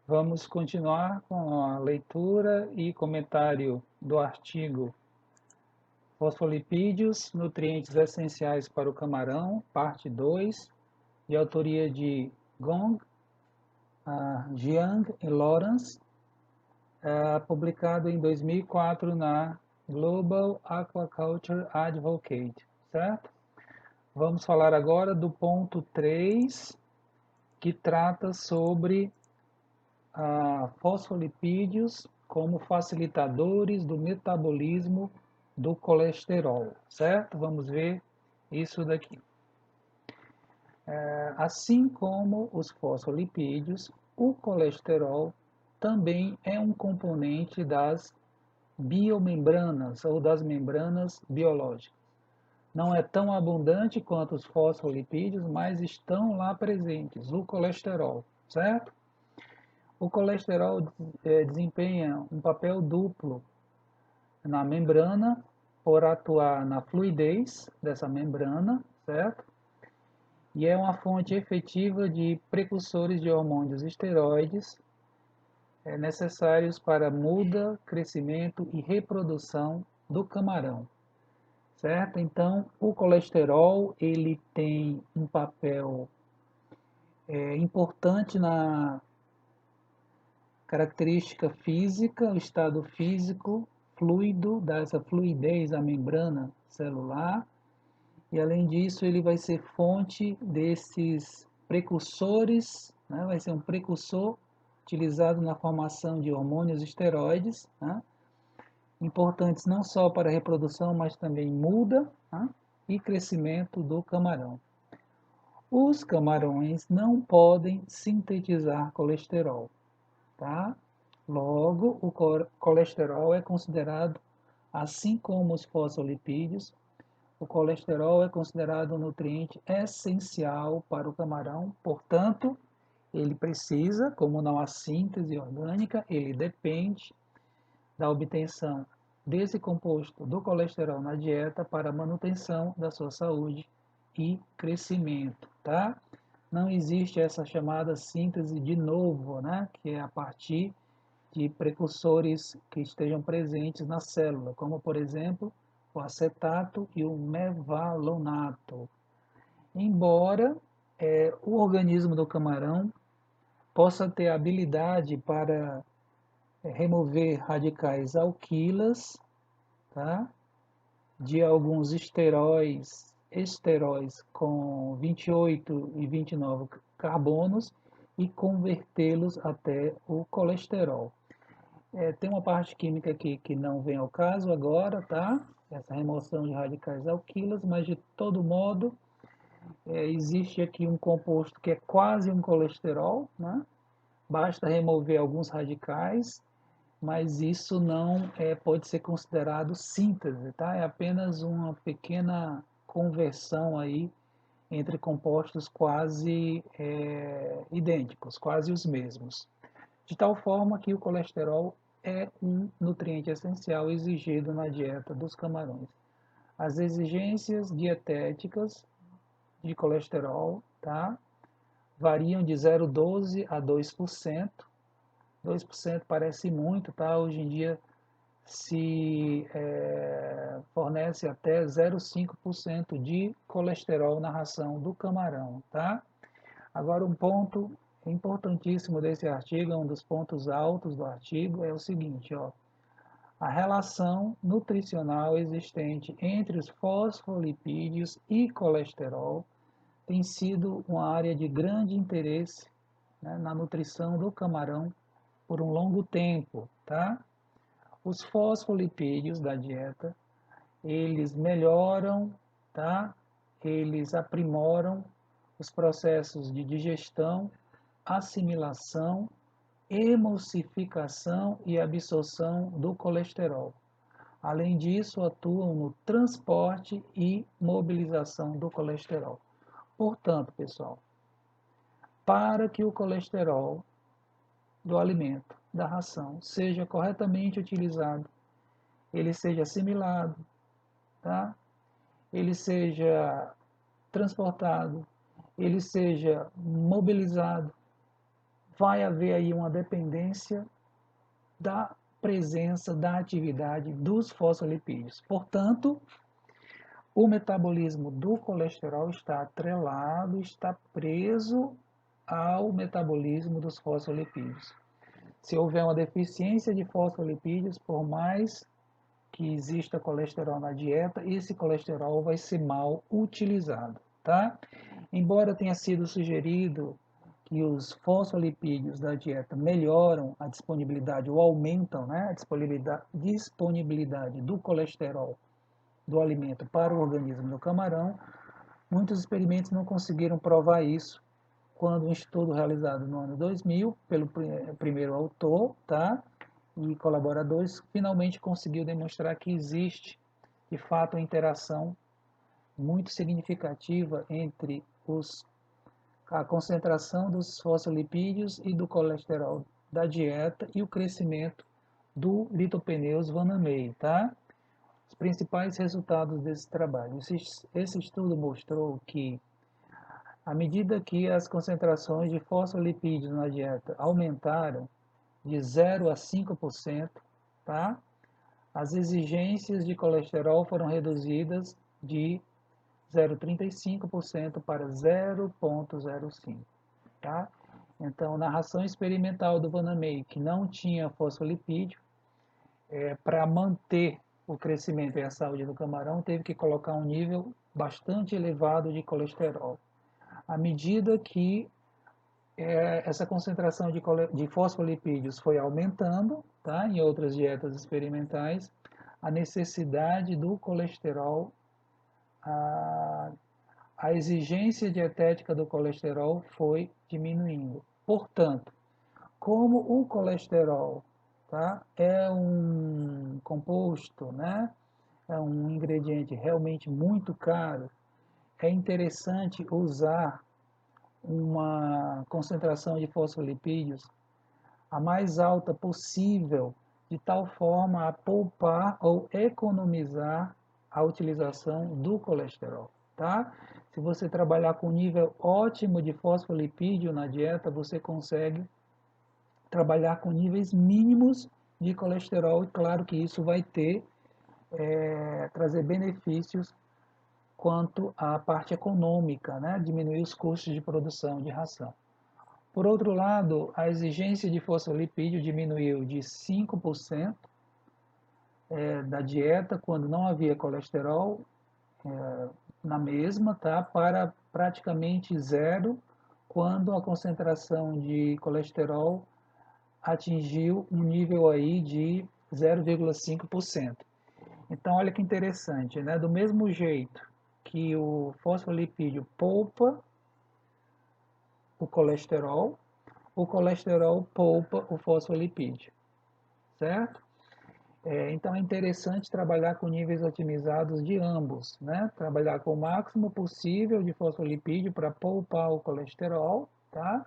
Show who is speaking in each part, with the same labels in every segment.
Speaker 1: Vamos continuar com a leitura e comentário do artigo Fosfolipídios, nutrientes essenciais para o camarão, parte 2, de autoria de Gong, Jiang e Lawrence, publicado em 2004 na Global Aquaculture Advocate, certo? Vamos falar agora do ponto 3, que trata sobre fosfolipídios como facilitadores do metabolismo do colesterol, certo? Vamos ver isso daqui. Assim como os fosfolipídios, o colesterol também é um componente das biomembranas ou das membranas biológicas. Não é tão abundante quanto os fosfolipídios, mas estão lá presentes, o colesterol, certo? O colesterol desempenha um papel duplo na membrana, por atuar na fluidez dessa membrana, certo? E é uma fonte efetiva de precursores de hormônios esteroides necessários para muda, crescimento e reprodução do camarão, certo? Então, o colesterol ele tem um papel importante na característica física, o estado físico fluido, dessa fluidez à membrana celular, e além disso ele vai ser fonte desses precursores, né? Vai ser um precursor utilizado na formação de hormônios esteroides, né? Importantes não só para a reprodução, mas também muda, né? E crescimento do camarão. Os camarões não podem sintetizar colesterol, tá? Logo, o colesterol é considerado, assim como os fosfolipídios, o colesterol é considerado um nutriente essencial para o camarão, portanto, ele precisa, como não há síntese orgânica, ele depende da obtenção desse composto do colesterol na dieta para a manutenção da sua saúde e crescimento, tá? Não existe essa chamada síntese de novo, né? Que é a partir de precursores que estejam presentes na célula, como por exemplo o acetato e o mevalonato. Embora o organismo do camarão possa ter habilidade para remover radicais alquilas, tá? De alguns esteróis com 28 e 29 carbonos e convertê-los até o colesterol. Tem uma parte química aqui que não vem ao caso agora, tá? Essa remoção de radicais alquilas, mas de todo modo, existe aqui um composto que é quase um colesterol, né? Basta remover alguns radicais, mas isso não pode ser considerado síntese, tá? É apenas uma pequena conversão aí entre compostos quase idênticos, quase os mesmos. De tal forma que o colesterol é um nutriente essencial exigido na dieta dos camarões. As exigências dietéticas de colesterol, tá? Variam de 0,12 a 2%. 2% parece muito, tá? Hoje em dia se fornece até 0,5% de colesterol na ração do camarão, tá? Agora um ponto importantíssimo desse artigo, um dos pontos altos do artigo, é o seguinte, ó. A relação nutricional existente entre os fosfolipídios e colesterol tem sido uma área de grande interesse, né, na nutrição do camarão por um longo tempo, tá? Os fosfolipídios da dieta, eles melhoram, tá? Eles aprimoram os processos de digestão, assimilação, emulsificação e absorção do colesterol. Além disso, atuam no transporte e mobilização do colesterol. Portanto, pessoal, para que o colesterol do alimento, da ração, seja corretamente utilizado, ele seja assimilado, tá? Ele seja transportado, ele seja mobilizado, vai haver aí uma dependência da presença, da atividade dos fosfolipídios. Portanto, o metabolismo do colesterol está atrelado, está preso ao metabolismo dos fosfolipídios. Se houver uma deficiência de fosfolipídios, por mais que exista colesterol na dieta, esse colesterol vai ser mal utilizado, tá? Embora tenha sido sugerido que os fosfolipídios da dieta melhoram a disponibilidade ou aumentam, né, a disponibilidade do colesterol do alimento para o organismo do camarão, muitos experimentos não conseguiram provar isso, quando um estudo realizado no ano 2000 pelo primeiro autor, tá, e colaboradores finalmente conseguiu demonstrar que existe, de fato, uma interação muito significativa entre a concentração dos fosfolipídios e do colesterol da dieta e o crescimento do lipopneus Vanamei, tá? Os principais resultados desse trabalho. Esse estudo mostrou que, à medida que as concentrações de fosfolipídios na dieta aumentaram de 0 a 5%, tá? As exigências de colesterol foram reduzidas de 0,35% para 0,05%. Tá? Então, na ração experimental do Vanamei, que não tinha fosfolipídio, para manter o crescimento e a saúde do camarão, teve que colocar um nível bastante elevado de colesterol. À medida que essa concentração de fosfolipídios foi aumentando, tá? Em outras dietas experimentais, a necessidade do colesterol, a exigência dietética do colesterol foi diminuindo. Portanto, como o colesterol, tá, é um composto, né, é um ingrediente realmente muito caro, é interessante usar uma concentração de fosfolipídios a mais alta possível, de tal forma a poupar ou economizar a utilização do colesterol, tá? Se você trabalhar com nível ótimo de fosfolipídio na dieta, você consegue trabalhar com níveis mínimos de colesterol, e claro que isso vai trazer benefícios quanto à parte econômica, né? Diminuir os custos de produção de ração. Por outro lado, a exigência de fosfolipídio diminuiu de 5% da dieta, quando não havia colesterol na mesma, tá? Para praticamente zero, quando a concentração de colesterol atingiu um nível aí de 0,5%. Então, olha que interessante, né? Do mesmo jeito que o fosfolipídio poupa o colesterol poupa o fosfolipídio, certo? Então é interessante trabalhar com níveis otimizados de ambos, né? Trabalhar com o máximo possível de fosfolipídio para poupar o colesterol, tá?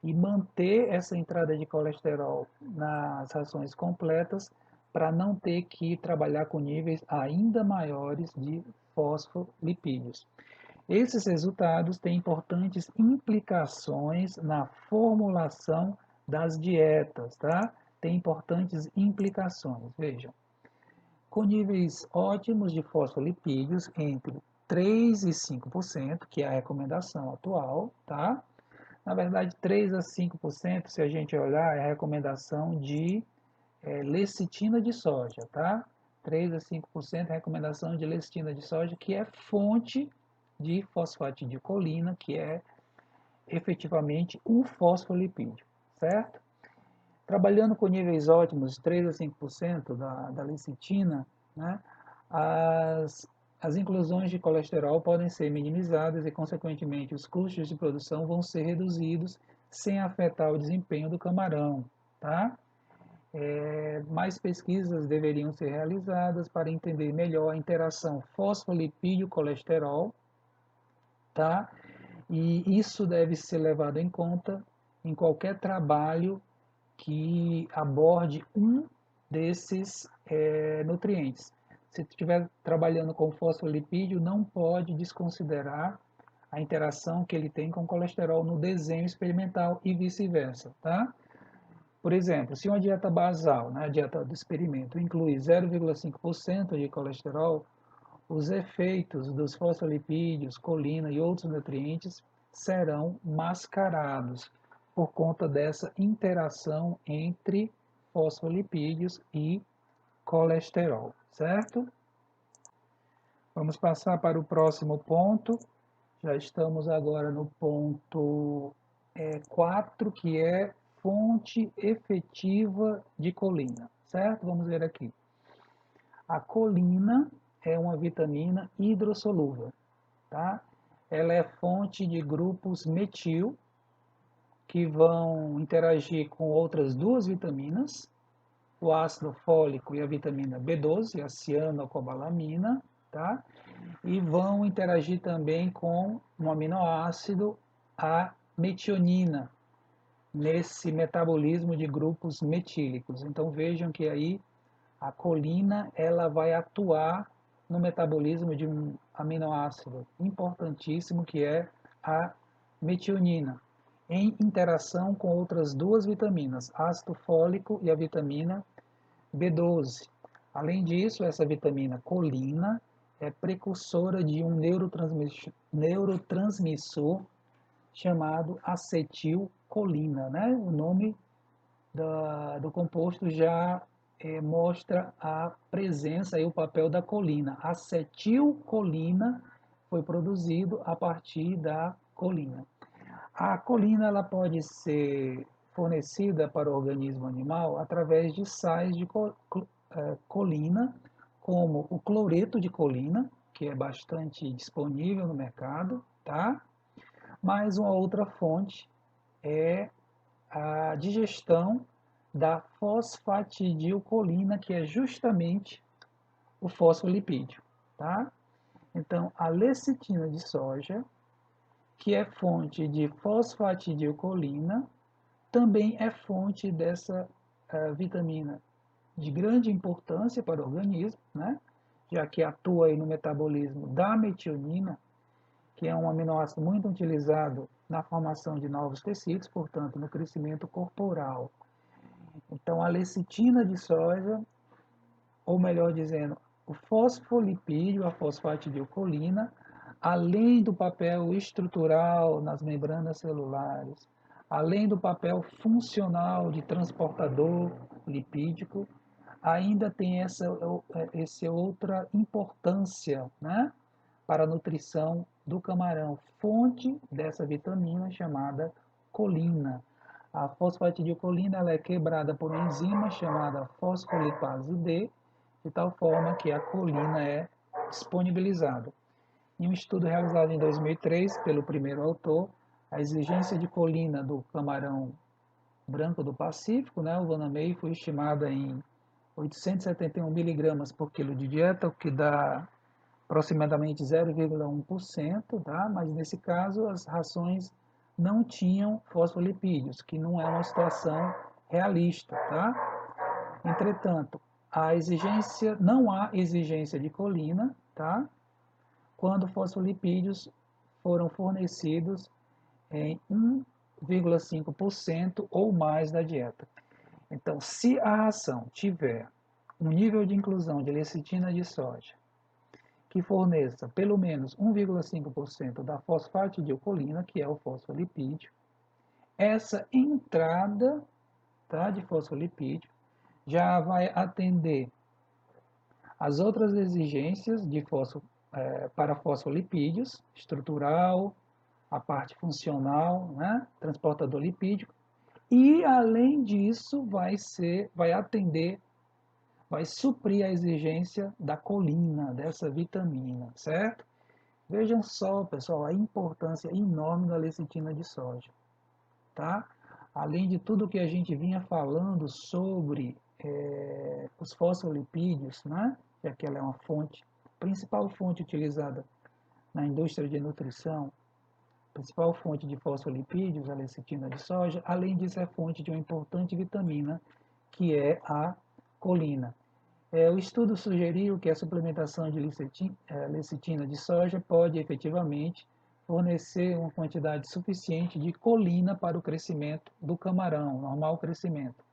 Speaker 1: E manter essa entrada de colesterol nas rações completas para não ter que trabalhar com níveis ainda maiores de fosfolipídios. Esses resultados têm importantes implicações na formulação das dietas, tá? Tem importantes implicações. Vejam, com níveis ótimos de fosfolipídios entre 3 e 5%, que é a recomendação atual, tá? Na verdade, 3 a 5%, se a gente olhar, é a recomendação de lecitina de soja, tá? 3 a 5% é a recomendação de lecitina de soja, que é fonte de fosfatidilcolina, que é efetivamente o fosfolipídio, certo? Trabalhando com níveis ótimos, 3 a 5% da lecitina, né, as inclusões de colesterol podem ser minimizadas e, consequentemente, os custos de produção vão ser reduzidos sem afetar o desempenho do camarão, tá? Mais pesquisas deveriam ser realizadas para entender melhor a interação fosfolipídio-colesterol, tá? E isso deve ser levado em conta em qualquer trabalho que aborde um desses nutrientes. Se estiver trabalhando com fosfolipídio, não pode desconsiderar a interação que ele tem com o colesterol no desenho experimental e vice-versa, tá? Por exemplo, se uma dieta basal, né, a dieta do experimento, inclui 0,5% de colesterol, os efeitos dos fosfolipídios, colina e outros nutrientes serão mascarados por conta dessa interação entre fosfolipídios e colesterol, certo? Vamos passar para o próximo ponto. Já estamos agora no ponto 4, que é fonte efetiva de colina, certo? Vamos ver aqui. A colina é uma vitamina hidrossolúvel, tá? Ela é fonte de grupos metil que vão interagir com outras duas vitaminas, o ácido fólico e a vitamina B12, a cianocobalamina, tá? E vão interagir também com um aminoácido, a metionina, nesse metabolismo de grupos metílicos. Então vejam que aí a colina ela vai atuar no metabolismo de um aminoácido importantíssimo que é a metionina, em interação com outras duas vitaminas, ácido fólico e a vitamina B12. Além disso, essa vitamina colina é precursora de um neurotransmissor chamado acetilcolina, né? O nome do composto já mostra a presença e o papel da colina. Acetilcolina foi produzido a partir da colina. A colina ela pode ser fornecida para o organismo animal através de sais de colina, como o cloreto de colina, que é bastante disponível no mercado, tá? Mas uma outra fonte é a digestão da fosfatidilcolina, que é justamente o fosfolipídio, tá? Então, a lecitina de soja, que é fonte de fosfatidilcolina, também é fonte dessa vitamina de grande importância para o organismo, né? Já que atua aí no metabolismo da metionina, que é um aminoácido muito utilizado na formação de novos tecidos, portanto, no crescimento corporal. Então, a lecitina de soja, ou melhor dizendo, o fosfolipídio, a fosfatidilcolina, além do papel estrutural nas membranas celulares, além do papel funcional de transportador lipídico, ainda tem essa outra importância, né, para a nutrição do camarão, fonte dessa vitamina chamada colina. A fosfatidilcolina ela é quebrada por uma enzima chamada fosfolipase D, de tal forma que a colina é disponibilizada. Em um estudo realizado em 2003 pelo primeiro autor, a exigência de colina do camarão branco do Pacífico, né, o Vanamei, foi estimada em 871 miligramas por quilo de dieta, o que dá aproximadamente 0,1%, tá? Mas nesse caso as rações não tinham fosfolipídios, que não é uma situação realista, tá? Entretanto, não há exigência de colina, tá? Quando fosfolipídios foram fornecidos em 1,5% ou mais da dieta. Então, se a ração tiver um nível de inclusão de lecitina de soja que forneça pelo menos 1,5% da fosfatidilcolina, que é o fosfolipídio, essa entrada, tá, de fosfolipídio já vai atender as outras exigências para fosfolipídios, estrutural, a parte funcional, né, transportador lipídico, e além disso vai atender, vai suprir a exigência da colina, dessa vitamina, certo? Vejam só, pessoal, a importância enorme da lecitina de soja, tá? Além de tudo que a gente vinha falando sobre os fosfolipídios, né? Já que ela é uma fonte, principal fonte utilizada na indústria de nutrição, principal fonte de fosfolipídios, a lecitina de soja, além disso é fonte de uma importante vitamina, que é a colina. O estudo sugeriu que a suplementação de lecitina de soja pode efetivamente fornecer uma quantidade suficiente de colina para o crescimento do camarão, normal crescimento.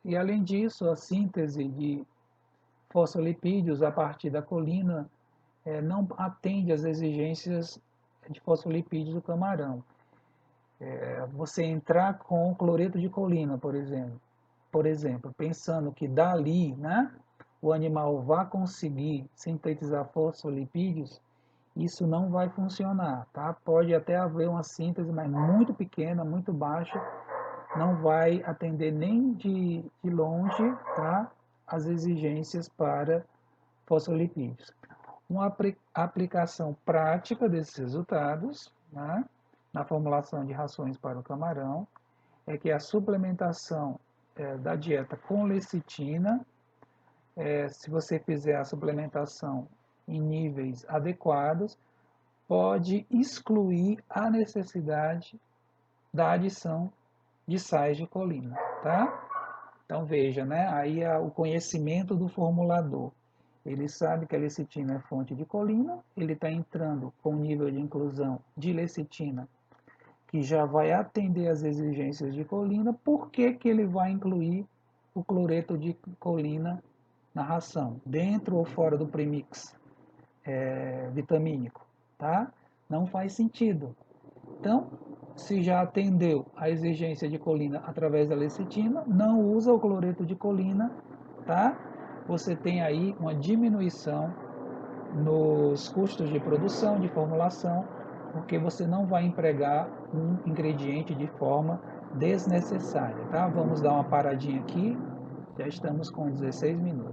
Speaker 1: E além disso, a síntese de fosfolipídios a partir da colina não atende às exigências de fosfolipídios do camarão. Você entrar com cloreto de colina, por exemplo, pensando que dali, né, o animal vai conseguir sintetizar fosfolipídios, isso não vai funcionar, tá? Pode até haver uma síntese, mas muito pequena, muito baixa, não vai atender nem de longe, tá, as exigências para fosfolipídios. Uma aplicação prática desses resultados, né, na formulação de rações para o camarão, é que a suplementação da dieta com lecitina, se você fizer a suplementação em níveis adequados, pode excluir a necessidade da adição de sais de colina, tá? Então veja, né? Aí o conhecimento do formulador. Ele sabe que a lecitina é fonte de colina, ele está entrando com nível de inclusão de lecitina que já vai atender às exigências de colina. Por que que ele vai incluir o cloreto de colina na ração, dentro ou fora do premix vitamínico, tá? Não faz sentido. Então, se já atendeu a exigência de colina através da lecitina, não usa o cloreto de colina, tá? Você tem aí uma diminuição nos custos de produção, de formulação, porque você não vai empregar um ingrediente de forma desnecessária, tá? Vamos dar uma paradinha aqui, já estamos com 16 minutos.